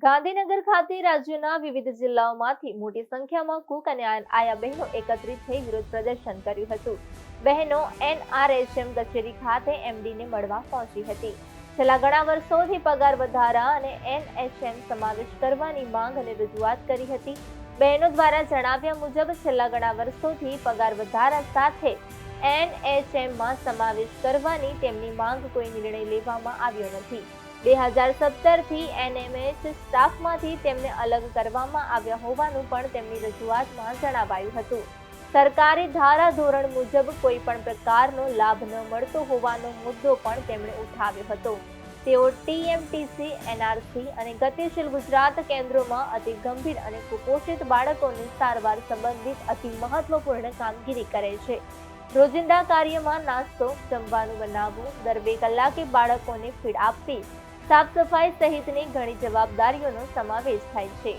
ગાંધીનગર ખાતે રાજ્યના વિવિધ જિલ્લાઓમાંથી મોટી સંખ્યામાં કુક અને આયા બહેનો એકત્રિત થઈ વિરોધ પ્રદર્શન કર્યું હતું. બહેનો NRHM કચેરી ખાતે MDને મળવા પહોંચી હતી. છેલ્લા ઘણા વર્ષોથી પગાર વધારા અને NHM સમાવેશ કરવાની માંગ અને રજૂઆત કરી હતી. બહેનો દ્વારા જણાવ્યા મુજબ છેલ્લા ઘણા વર્ષોથી પગાર વધારા સાથે NHMમાં સમાવેશ કરવાની તેમની માંગ કોઈ નિર્ણય લેવામાં આવ્યો નથી. 2017થી NMH સ્ટાફમાંથી તેમને અલગ કરવામાં આવ્યા હોવાનું પણ તેમની રજૂઆતમાં જણાવાયું હતું. સરકારી ધારાધોરણ મુજબ કોઈ પણ પ્રકારનો લાભ ન મળતો હોવાનો મુદ્દો પણ તેમણે ઉઠાવ્યો હતો. તેઓ TMTC, NRC અને ગતિશીલ ગુજરાત કેન્દ્રોમાં અતિ ગંભીર અને કુપોષિત બાળકોની સારવાર સંબંધિત અતિ મહત્વપૂર્ણ કામગીરી કરે છે. રોજિંદા કાર્યમાં નાસ્તો, જમવાનું બનાવવું, દર 2 કલાકે બાળકોને ફીડ આપવી, સાફ સફાઈ સહિતની ઘણી જવાબદારીઓનો સમાવેશ થાય છે.